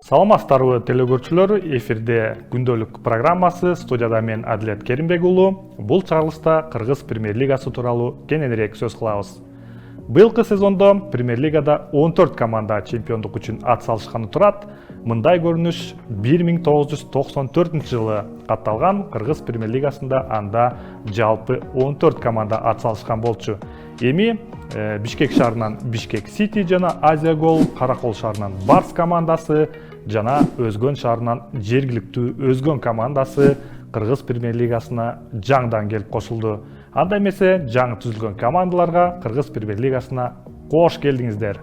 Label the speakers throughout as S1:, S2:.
S1: Саламатсыздарбы телекөрүүчүлөр, эфирде күндөлүк программасы, студияда мен Адилет Керимбек уулу. Бул чыгарылышта Кыргыз премьер лигасы тууралуу кененирээк сөз кылабыз. Быйылкы сезондо премьер лигада 14 команда чемпиондук үчүн ат салышканы турат. Мындай көрүнүш 1994 жылы катталган Кыргыз премьер лигасында анда жалпы 14 команда ат салышкан болчу. Эми Бишкек шаарынан Бишкек Сити жана Азия Гол, Каракол шаарынан Барс командасы жана Өзгөн шаарынан жергиликтүү Өзгөн командасы Кыргыз премьер лигасына жаңдан келип кошулду. Анда эмесе жаңы түзүлгөн командаларга Кыргыз премьер лигасына кош келдиңиздер.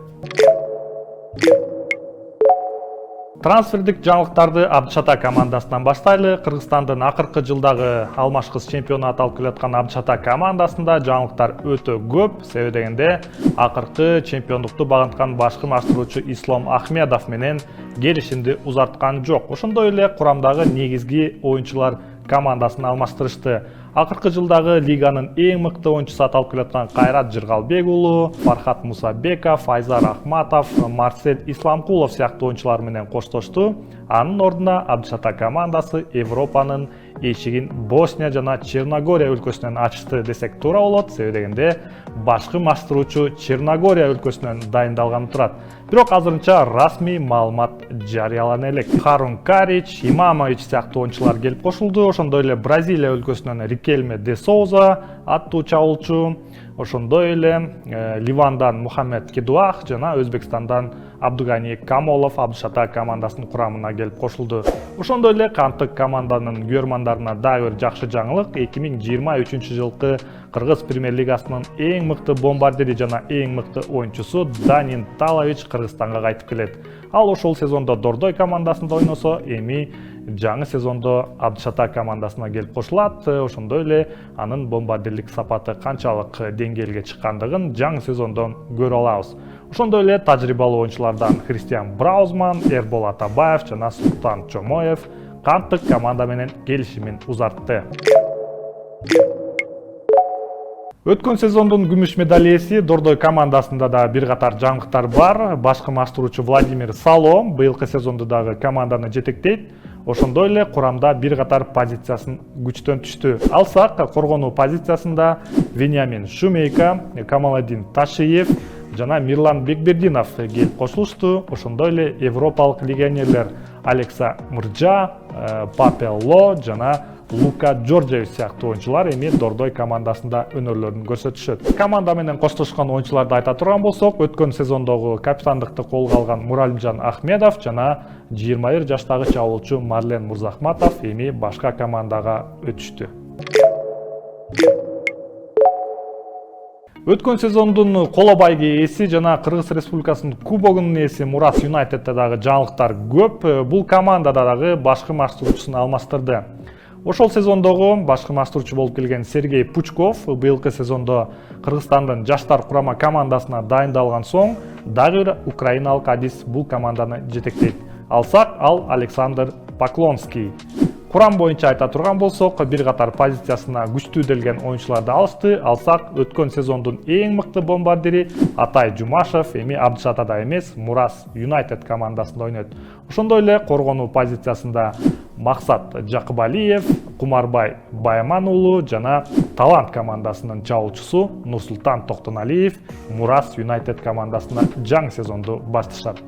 S1: Трансфердик жаңылыктарды Абдышата командасынан баштайлы. Кыргызстандын акыркы жылдагы алмашкыс чемпиону аталып келаткан Абдышата командасында жаңылыктар өтө көп. Себеби дегенде акыркы чемпиондукту багынткан башкы маштыруучу Ислам Ахмедов менен келишимди узарткан жок. Ошондой эле курамдагы негизги оюнчулар командасын алмаштырышты. Акыркы жылдагы лиганын эң мыкты оюнчусу аталып келаткан Кайрат Жыргалбек уулу, Фархат Мусабеков, Айзар Ахматов, Марсель Исламкулов сыяктуу оюнчулар менен коштошту. Анын ордуна Абдышата командасы Европанын эшигин Босния жана Черногория өлкөсүнөн ачышты десек туура болот. Себеби дегенде башкы маштыруучу Черногория өлкөсүнөн дайындалганы турат. Бирок азырынча расмий маалымат жарыялана элек. Харун Карич, Имамович сыяктуу оюнчулар келип кошулду. Ошондой эле Бразилия өлкөсүнөн Рикельме де Соуза аттуу чабуулчу, ошондой эле Ливандан Мухаммед Кедуах жана Өзбекстандан Абдугани Камолов Абдышата командасынын курамына келип кошулду. Ошондой эле кантык команданын көрмандарына дагы бир жакшы жаңылык. 2023 жылкы Кыргыз премьер лигасынын эң мыкты бомбардири жана эң мыкты оюнчусу Данин Талович Кыргызстанга кайтып келет. Ал ошол сезондо Дордой командасында ойносо, эми жаңы сезондо Абдышата командасына келип кошулат. Ошондой эле анын бомбардирлик сапаты канчалык деңгээлге чыккандыгын жаңы сезондон көрө алабыз. Ошондой эле тажрыйбалуу оюнчулардан Христиан Браузман, Эрбол Атабаев жана Султан Чомоев кантык команда менен келишимин узартты. Өткөн сезондун күмүш медаль ээси Дордой командасында да бир катар жаңылыктар бар. Башкы маштыруучу Владимир Сало быйылкы сезондо дагы команданы жетектейт. Ошондой эле курамда бир катар позициясын күчтөн түштү. Алсак, коргонуу позициясында Вениамин Шумейка, Камаладин Ташиев жана Мирлан Бекбердинов келип кошулушту. Ошондой эле европалык легионерлер Алекса Мыржа, Папел Ло жана Лука Джорджевич сыяктуу оюнчулар эми Дордой командасында өнөрлөрүн көрсөтүшөт. Команда менен коштошкон оюнчуларды айта турган болсок, өткөн сезондогу капитандыкты колго алган Муралимжан Ахмедов жана 21 жаштагы чабуулчу Марлен Мурзахматов эми башка командага өтүштү. Өткөн сезондун коло байге ээси жана Кыргыз Республикасынын кубогунун ээси Мурас Юнайтедте дагы жаңылыктар көп. Бул командада дагы башкы маштыруучусун алмаштырды. Ошол сезондогу башкы маштыруучу болуп келген Сергей Пучков быйылкы сезондо Кыргызстандын жаштар курама командасына дайындалган соң дагы бир украиналык адис бул команданы жетектейт. Алсак, ал Александр Поклонский. Курам боюнча айта турган болсок, бир катар позициясына күчтүү делген оюнчуларды алышты. Алсак, өткөн сезондун эң мыкты бомбардири Атай Жумашев эми Абдышатада эмес, Мурас Юнайтед командасында ойнойт. Ошондой эле коргонуу позициясында Максат Жакыбалиев, Кумарбай Байман уулу жана Талант командасынын чабуулчусу Нурсултан Токтоналиев Мурас Юнайтед командасына жаңы сезонду башташат.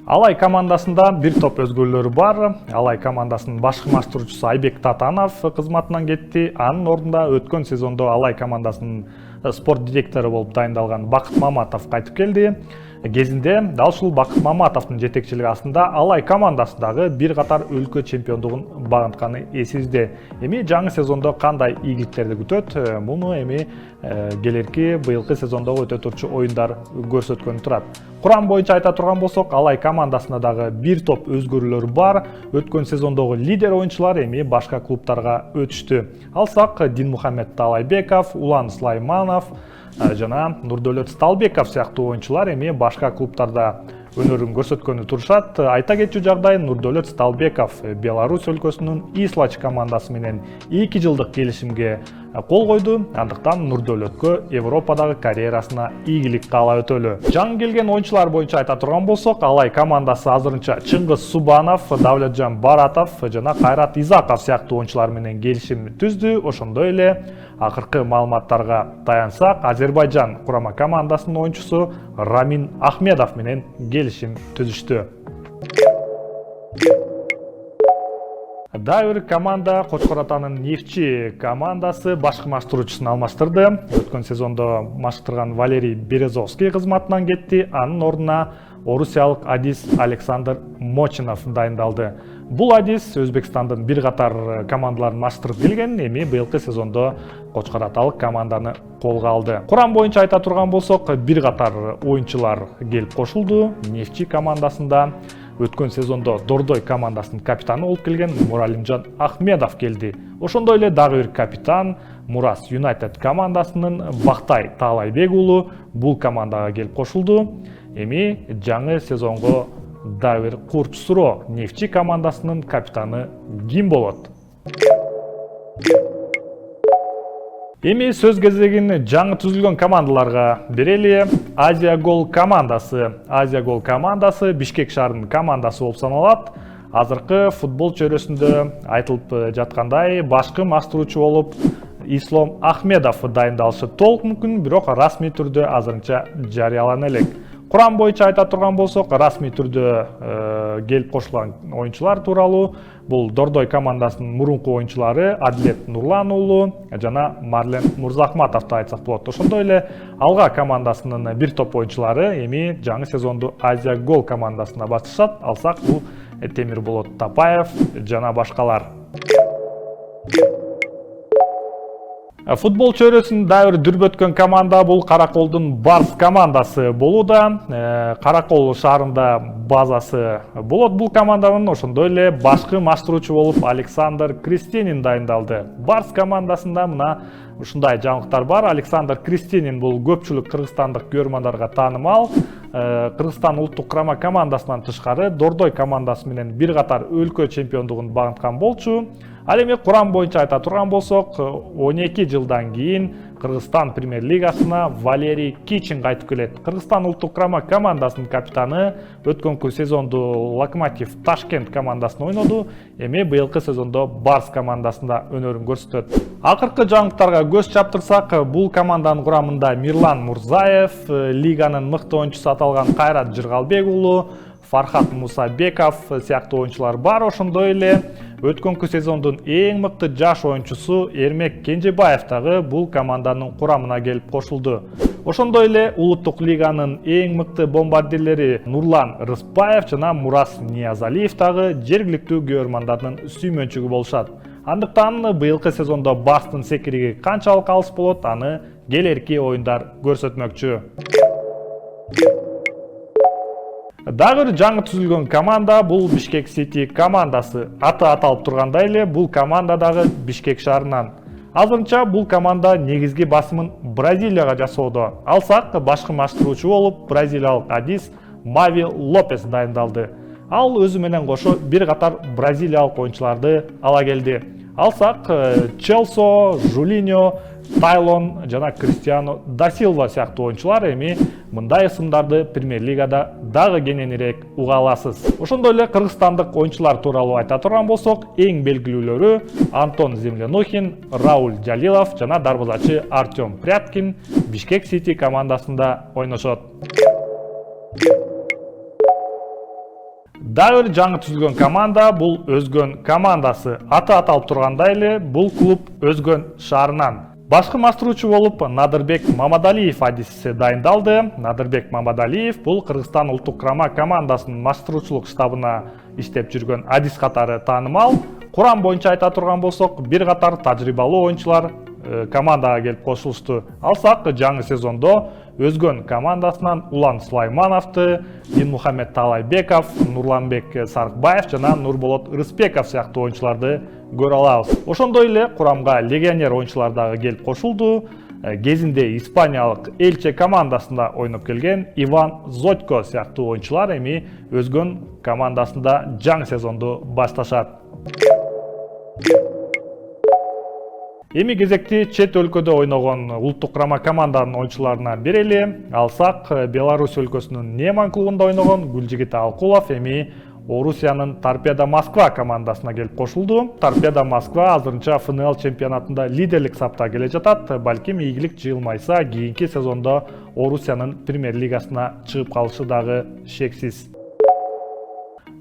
S1: Алай командасында бир топ өзгөрүүлөр бар. Алай командасынын башкы маштыруучусу Айбек Татанов кызматынан кетти. Анын ордунда өткөн сезондо Алай командасынын спорт директору болуп дайындалган Бакыт Маматов кайтып келди. Кезинде дал ушул Бакыт Маматовдун жетекчилиги астында Алай командасындагы бир катар өлкө чемпиондугун багынтканы эсибизде. Эми жаңы сезондо кандай ийгиликтерди күтөт? Муну эми келерки быйылкы сезондогу өтө турчу оюндар көрсөткөнү турат. Курам боюнча айта турган болсок, Алай командасында дагы бир топ өзгөрүүлөр бар. Өткөн сезондогу лидер оюнчулар эми башка клубтарга өтүштү. Алсак, Динмухамед Талайбеков, Улан Слайманов жана Нурдөлөт Сталбеков сыяктуу оюнчулар эми башка клубтарда өнөрүн көрсөткөнү турушат. Айта кетчү жагдай, Нурдөлөт Сталбеков Беларусь өлкөсүнүн Ислач командасы менен 2 жылдык келишимге кол койду. Андыктан Нурдөлөткө Европадагы карьерасына ийгилик каалап өтөлү. Жаңы келген оюнчулар боюнча айта турган болсок, Алай командасы азырынча Чыңгыз Субанов, Давлетжан Баратов жана Кайрат Изаков сыяктуу оюнчулар менен келишим түздү. Ошондой эле акыркы маалыматтарга таянсак, Азербайжан курама командасынын оюнчусу Рамин Ахмедов менен келишим түзүштү. Дагы бир команда Кочкор Атанын Нефтчи командасы башкы маштыруучусун алмаштырды. Өткөн сезондо маштырган Валерий Березовский кызматынан кетти. Анын ордуна орусиялык адис Александр Мочинов дайындалды. Бул адис Өзбекстандын бир катар командаларын маштырып келген, эми быйылкы сезондо Кочкор Аталык команданы колго алды. Курам боюнча айта турган болсок, бир катар оюнчулар келип кошулду. Нефтчи командасында өткөн сезондо Дордой командасынын капитаны болуп келген Муралимжан Ахмедов келди. Ошондой эле дагы бир капитан Мурас Юнайтед командасынын Бактай Таалайбек уулу бул командага келип кошулду. Эми жаңы сезонго дагы бир курч суроо: Нефтчи командасынын капитаны ким болот? Эми сөз кезегин жаңы түзүлгөн командаларга берели. Азия Гол командасы. Азия Гол командасы Бишкек шаарынын командасы болуп саналат. Азыркы футбол чөйрөсүндө айтылып жаткандай, башкы маштыруучу болуп Ислом Ахмедов дайындалышы толук мүмкүн, бирок расмий түрдө азырынча жарыялана элек. Курам боюнча айта турган болсок, расмий түрдө келип кошулган оюнчулар тууралуу бул Дордой командасынын мурунку оюнчулары Адилет Нурлан уулу жана Марлен Мурзахматовду айтсак болот. Ошондой эле Алга командасынын бир топ оюнчулары эми жаңы сезонду Азия Гол командасына башташат. Алсак бул Темирболот Тапаев жана башкалар. Футбол чөйрөсүн дагы бир дүрбөткөн команда бул Караколдун Барс командасы болууда. Каракол шаарында базасы болот бул команданын. Ошондой эле башкы маштыруучу болуп Александр Кристинин дайындалды. Барс командасында мына ушундай жаңылыктар бар. Александр Кристинин бул көпчүлүк кыргызстандык көрөрмандарга таанымал. Кыргызстан улуттук курама командасынан тышкары Дордой командасы менен бир катар өлкө чемпиондугун багынткан болчу. Ал эми курам боюнча айта турган болсок, 12 жылдан кийин Кыргызстан премьер-лигасына Валерий Кичин кайтып келет. Кыргызстан улуттук курама командасынын капитаны өткөнкү сезонду Локомотив Ташкент командасында ойноду. Эми быйылкы сезондо Барс командасында өнөрүн көрсөтөт. Акыркы жаңылыктарга көз чаптырсак, бул команданын курамында Мирлан Мурзаев, лиганын мыкты оюнчусу аталган Кайрат Жыргалбек уулу, Фархат Мусабеков сыяктуу оюнчулар бар. Ошондой эле өткөнкү сезондун эң мыкты жаш оюнчусу Эрмек Кенжебаев дагы бул команданын курамына келип кошулду. Ошондой эле улуттук лиганын эң мыкты бомбардирлери Нурлан Рыспаев жана Мурас Ниязалиев дагы жергиликтүү көрөрмандардын сүймөнчүгү болушат. Андыктан быйылкы сезондо Барстын секириги канчалык алыс болот, аны келерки оюндар көрсөтмөкчү. Дагы бир жаңы түзүлгөн команда бул Бишкек Сити командасы. Аты аталып тургандай эле бул команда дагы Бишкек шаарынан. Азырынча бул команда негизги басымын Бразилияга жасоодо. Алсак башкы маштыруучу болуп бразилиялык адис Мави Лопес дайындалды. Ал өзү менен кошо бир катар бразилиялык оюнчуларды ала келди. Алсак Челсо, Жулиньо, Тайлон жана Криштиано да Силва сыяктуу оюнчулар эми мындай ысымдарды премьер-лигада дагы кененирээк уга аласыз. Ошондой эле кыргызстандык оюнчулар тууралуу айта турган болсок, эң белгилүүлөрү Антон Землянухин, Рауль Жалилов жана дарбазачы Артем Пряткин Бишкек Сити командасында ойношот. Дагы бир жаңы түзүлгөн команда бул Өзгөн командасы. Аты аталып тургандай эле бул клуб Өзгөн шаарынан. Башкы маштыруучу болуп Надырбек Мамадалиев адиси дайындалды. Надырбек Мамадалиев бул Кыргызстан улуттук курама командасынын маштыруучулук штабына иштеп жүргөн адис катары таанымал. Курам боюнча айта турган болсок, бир катар тажрыйбалуу оюнчулар командага келип кошулушту. Алсак жаңы сезондо Өзгөн командасынан Улан Сулаймановду, Динмухамед Таалайбеков, Нурланбек Сарыкбаев жана Нурболот Рыспеков сыяктуу оюнчуларды көрө алабыз. Ошондой эле курамга легионер оюнчулар дагы келип кошулду. Кезинде Испаниялык Элче командасында ойноп келген Иван Зодько сыяктуу оюнчулар эми Өзгөн командасында жаңы сезонду башташат. Эми кезекти чет өлкөдө ойногон улуттук курама команданын оюнчуларына берели. Алсак, Беларусь өлкөсүнүн Неман клубунда ойногон Гүлжигит Алкулов эми Орусиянын Торпедо Москва командасына келип кошулду. Торпедо Москва азырынча ФНЛ чемпионатында лидерлик сапта келе жатат. Балким ийгилик жыйылмайса, кийинки сезондо Орусиянын премьер-лигасына чыгып калышы дагы шексиз.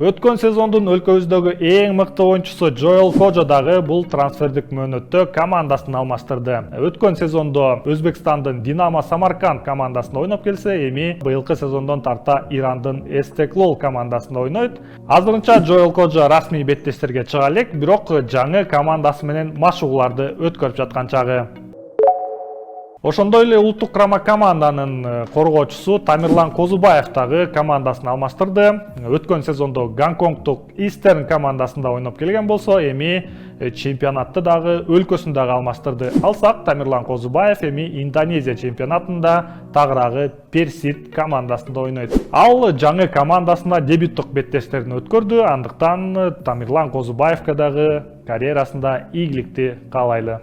S1: Өткөн сезондун өлкөбүздөгү эң мыкты оюнчусу Джоэл Кожо дагы бул трансфердик мөөнөттө командасын алмаштырды. Өткөн сезондо Өзбекстандын Динамо Самарканд командасында ойноп келсе, эми быйылкы сезондон тарта Ирандын Эстеклол командасында ойнойт. Азырынча Джоэл Кожо расмий беттештерге чыга элек, бирок жаңы командасы менен машыгууларды өткөрүп жаткан чагы. Ошондой эле улуттук курама команданын коргоочусу Тамирлан Козубаев дагы командасын алмаштырды. Өткөн сезондо Гонконгдук Истерн командасында ойноп келген болсо, эми чемпионатты дагы өлкөсүн дагы алмаштырды. Алсак, Тамирлан Козубаев эми Индонезия чемпионатында тагыраагы Персид командасында ойнойт. Ал жаңы командасына дебюттук беттештерин өткөрдү, андыктан Тамирлан Козубаевка дагы карьерасында ийгиликти каалайлы.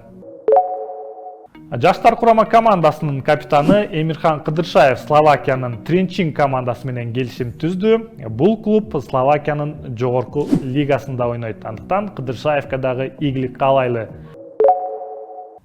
S1: Жаштар курама командасынын капитаны Эмирхан Кыдыршаев Словакиянын Тренчин командасы менен келишим түздү. Бул клуб Словакиянын жогорку лигасында ойнойт. Андыктан Кыдыршаевка дагы ийгилик каалайлы.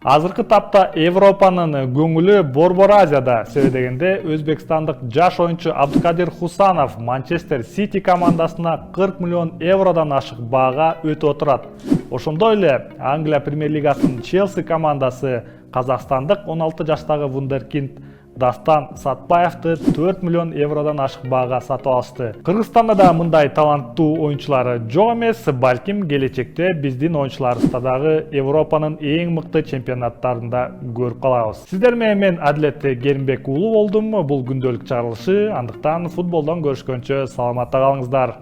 S1: Азыркы тапта Европанын көңүлү Борбор Азияда, себебегенде өзбекстандык жаш оюнчу Абдыкадир Хусанов Манчестер Сити командасына 40 миллион евродон ашык баага өтүп отурат. Ошондой эле Англия премьер-лигасынын Челси командасы казакстандык 16 жаштагы вундеркинд Дастан Сатпаевди 4 миллион евродон ашык баага сатып алышты. Кыргызстанда да мындай таланттуу оюнчулары жок эмес, балким келечекте биздин оюнчуларыбызды дагы Европанын эң мыкты чемпионаттарында көрүп калабыз. Сиздер менен мен Адилет Керимбек уулу болдум. Бул күндөлүк чыгарылышы, андыктан футболдон көрүшкөнчө саламатта калыңыздар.